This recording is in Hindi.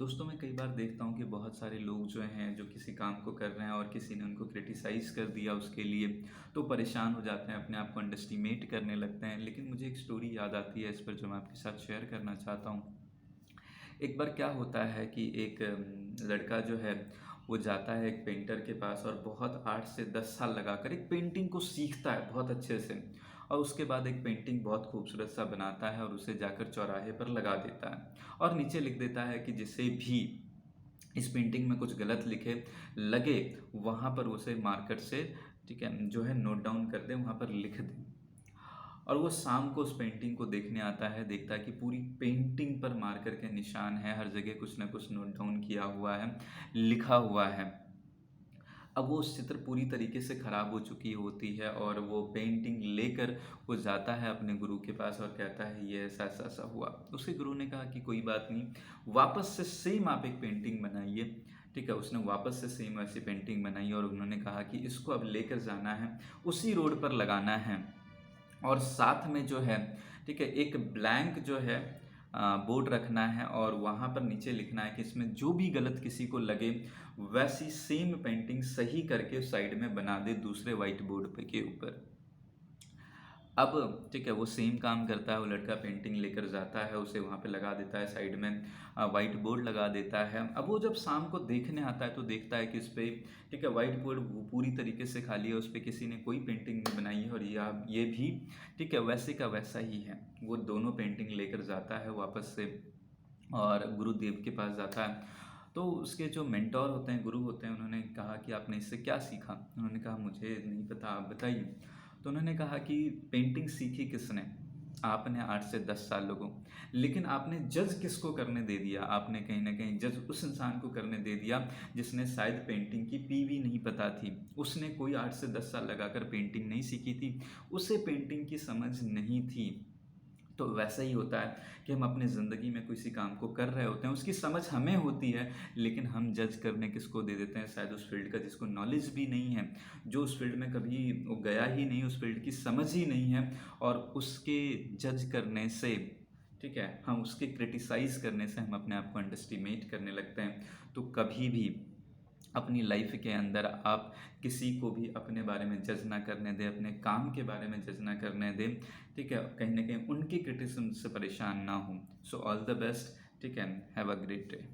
दोस्तों मैं कई बार देखता हूँ कि बहुत सारे लोग जो हैं जो किसी काम को कर रहे हैं और किसी ने उनको क्रिटिसाइज़ कर दिया उसके लिए तो परेशान हो जाते हैं, अपने आप को अंडर एस्टिमेट करने लगते हैं। लेकिन मुझे एक स्टोरी याद आती है इस पर, जो मैं आपके साथ शेयर करना चाहता हूँ। एक बार क्या होता है कि एक लड़का जो है वो जाता है एक पेंटर के पास और बहुत 8 से 10 साल लगाकर एक पेंटिंग को सीखता है बहुत अच्छे से। और उसके बाद एक पेंटिंग बहुत खूबसूरत सा बनाता है और उसे जाकर चौराहे पर लगा देता है और नीचे लिख देता है कि जिसे भी इस पेंटिंग में कुछ गलत लिखे लगे, वहाँ पर उसे मार्कर से, ठीक है, जो है नोट डाउन कर दे, वहाँ पर लिख दे। और वो शाम को उस पेंटिंग को देखने आता है, देखता है कि पूरी पेंटिंग पर मार्कर के निशान है, हर जगह कुछ ना कुछ नोट डाउन किया हुआ है, लिखा हुआ है। अब वो चित्र पूरी तरीके से ख़राब हो चुकी होती है और वो पेंटिंग लेकर वो जाता है अपने गुरु के पास और कहता है ये ऐसा ऐसा ऐसा हुआ। उसके गुरु ने कहा कि कोई बात नहीं, वापस से सेम आप एक पेंटिंग बनाइए। ठीक है, उसने वापस से सेम ऐसी पेंटिंग बनाई और उन्होंने कहा कि इसको अब लेकर जाना है, उसी रोड पर लगाना है। और साथ में जो है, ठीक है, एक ब्लैंक जो है बोर्ड रखना है और वहाँ पर नीचे लिखना है कि इसमें जो भी गलत किसी को लगे वैसी सेम पेंटिंग सही करके साइड में बना दे दूसरे वाइट बोर्ड पे के ऊपर। अब ठीक है, वो सेम काम करता है, वो लड़का पेंटिंग लेकर जाता है, उसे वहाँ पे लगा देता है, साइड में वाइट बोर्ड लगा देता है। अब वो जब शाम को देखने आता है तो देखता है कि इस पे, ठीक है, वाइट बोर्ड वो पूरी तरीके से खाली है, उस पे किसी ने कोई पेंटिंग नहीं बनाई है और ये भी, ठीक है, वैसे का वैसा ही है। वो दोनों पेंटिंग लेकर जाता है वापस से और गुरुदेव के पास जाता है। तो उसके जो मेंटोर होते हैं, गुरु होते हैं, उन्होंने कहा कि आपने इससे क्या सीखा? उन्होंने कहा मुझे नहीं पता, आप बताइए। तो उन्होंने कहा कि पेंटिंग सीखी किसने? आपने 8 से 10 सालों को। लेकिन आपने जज किसको करने दे दिया? आपने कहीं न कहीं जज उस इंसान को करने दे दिया जिसने शायद पेंटिंग की पी भी नहीं पता थी। उसने कोई 8 से 10 साल लगाकर पेंटिंग नहीं सीखी थी, उसे पेंटिंग की समझ नहीं थी। तो वैसा ही होता है कि हम अपनी ज़िंदगी में किसी काम को कर रहे होते हैं, उसकी समझ हमें होती है, लेकिन हम जज करने किसको दे देते हैं? शायद उस फील्ड का जिसको नॉलेज भी नहीं है, जो उस फील्ड में कभी वो गया ही नहीं, उस फील्ड की समझ ही नहीं है। और उसके जज करने से, ठीक है, हम उसके क्रिटिसाइज़ करने से हम अपने आप को अंडर एस्टिमेट करने लगते हैं। तो कभी भी अपनी लाइफ के अंदर आप किसी को भी अपने बारे में जज ना करने दें, अपने काम के बारे में जज ना करने दें। ठीक है, कहीं न कहीं उनकी क्रिटिसिज़्म से परेशान ना हों। सो ऑल द बेस्ट, ठीक है, हैव अ ग्रेट डे।